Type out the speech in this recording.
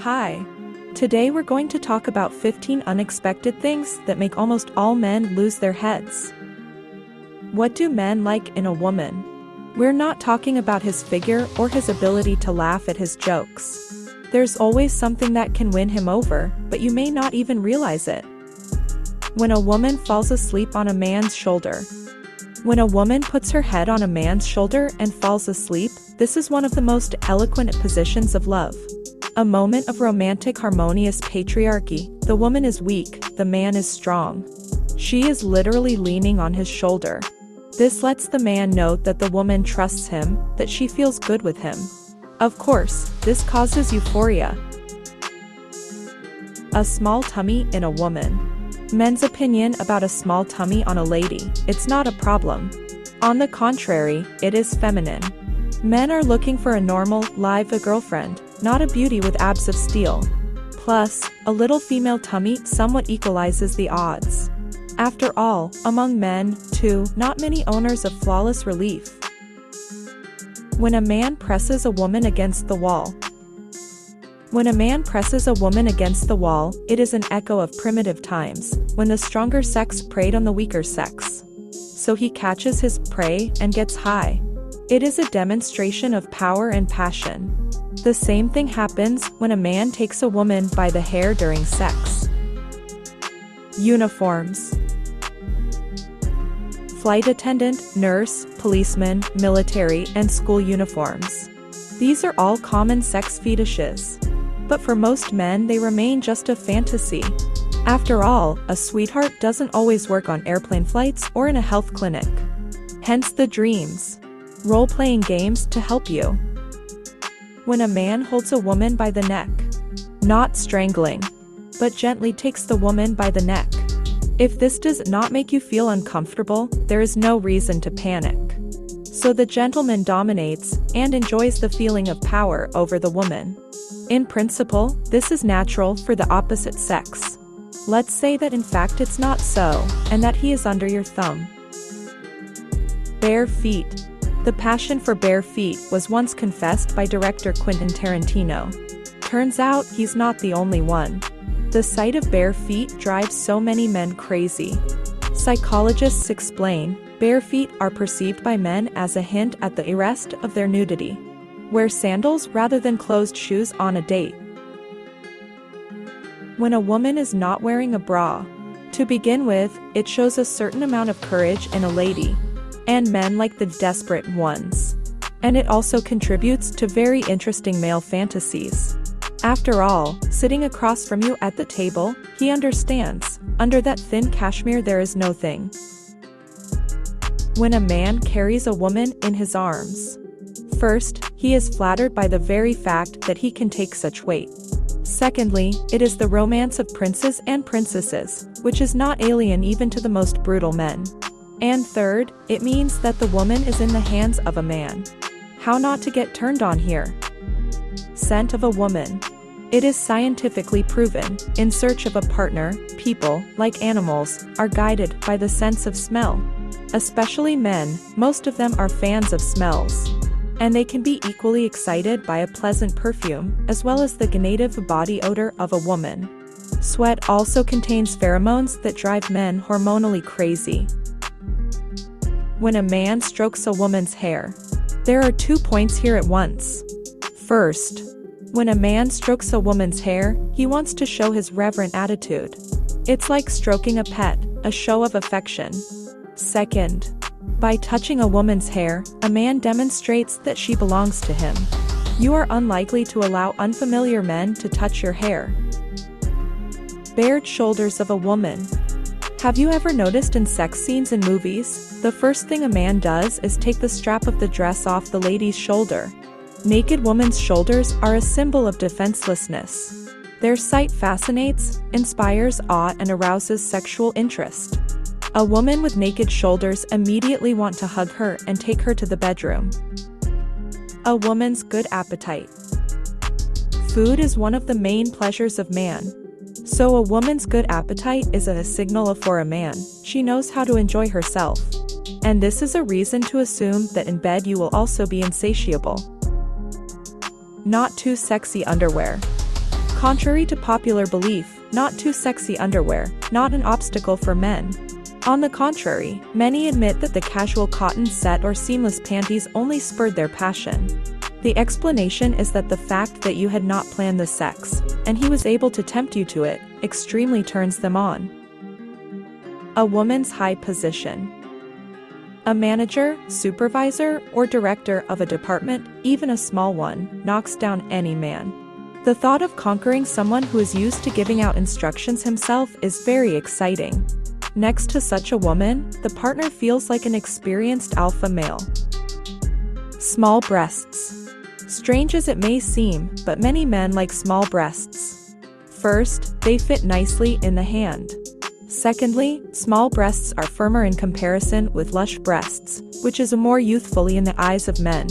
Hi. Today we're going to talk about 15 unexpected things that make almost all men lose their heads. What do men like in a woman? We're not talking about his figure or his ability to laugh at his jokes. There's always something that can win him over, but you may not even realize it. When a woman falls asleep on a man's shoulder. When a woman puts her head on a man's shoulder and falls asleep, this is one of the most eloquent positions of love. A moment of romantic harmonious patriarchy. The woman is weak, the man is strong. She is literally leaning on his shoulder. This lets the man know that the woman trusts him, that she feels good with him. Of course, this causes euphoria. A small tummy in a woman. Men's opinion about a small tummy on a lady, it's not a problem. On the contrary, it is feminine. Men are looking for a normal, live girlfriend, not a beauty with abs of steel. Plus, a little female tummy somewhat equalizes the odds. After all, among men, too, not many owners of flawless relief. When a man presses a woman against the wall. When a man presses a woman against the wall, it is an echo of primitive times, when the stronger sex preyed on the weaker sex. So he catches his prey and gets high. It is a demonstration of power and passion. The same thing happens when a man takes a woman by the hair during sex. Uniforms. Flight attendant, nurse, policeman, military, and school uniforms. These are all common sex fetishes. But for most men they remain just a fantasy. After all, a sweetheart doesn't always work on airplane flights or in a health clinic. Hence the dreams. Role-playing games to help you. When a man holds a woman by the neck. Not strangling, but gently takes the woman by the neck. If this does not make you feel uncomfortable, there is no reason to panic. So the gentleman dominates and enjoys the feeling of power over the woman. In principle, this is natural for the opposite sex. Let's say that in fact it's not so, and that he is under your thumb. Bare feet. The passion for bare feet was once confessed by director Quentin Tarantino. Turns out he's not the only one. The sight of bare feet drives so many men crazy. Psychologists explain, bare feet are perceived by men as a hint at the arrest of their nudity. Wear sandals rather than closed shoes on a date. When a woman is not wearing a bra. To begin with, it shows a certain amount of courage in a lady. And men like the desperate ones. And it also contributes to very interesting male fantasies. After all, sitting across from you at the table, he understands, under that thin cashmere there is no thing. When a man carries a woman in his arms. First, he is flattered by the very fact that he can take such weight. Secondly, it is the romance of princes and princesses, which is not alien even to the most brutal men. And third, it means that the woman is in the hands of a man. How not to get turned on here? Scent of a woman. It is scientifically proven, in search of a partner, people, like animals, are guided by the sense of smell. Especially men, most of them are fans of smells. And they can be equally excited by a pleasant perfume, as well as the native body odor of a woman. Sweat also contains pheromones that drive men hormonally crazy. When a man strokes a woman's hair. There are 2 points here at once. First, when a man strokes a woman's hair, he wants to show his reverent attitude. It's like stroking a pet, a show of affection. Second, by touching a woman's hair, a man demonstrates that she belongs to him. You are unlikely to allow unfamiliar men to touch your hair. Bared shoulders of a woman. Have you ever noticed in sex scenes in movies, the first thing a man does is take the strap of the dress off the lady's shoulder? Naked women's shoulders are a symbol of defenselessness. Their sight fascinates, inspires awe and arouses sexual interest. A woman with naked shoulders immediately want to hug her and take her to the bedroom. A woman's good appetite. Food is one of the main pleasures of man. So a woman's good appetite is a signal for a man. She knows how to enjoy herself. And this is a reason to assume that in bed you will also be insatiable. Not too sexy underwear. Contrary to popular belief, not too sexy underwear, not an obstacle for men. On the contrary, many admit that the casual cotton set or seamless panties only spurred their passion. The explanation is that the fact that you had not planned the sex, and he was able to tempt you to it, extremely turns them on. A woman's high position. A manager, supervisor, or director of a department, even a small one, knocks down any man. The thought of conquering someone who is used to giving out instructions himself is very exciting. Next to such a woman, the partner feels like an experienced alpha male. Small breasts. Strange as it may seem, but many men like small breasts. First, they fit nicely in the hand. Secondly, small breasts are firmer in comparison with lush breasts, which is more youthfully in the eyes of men.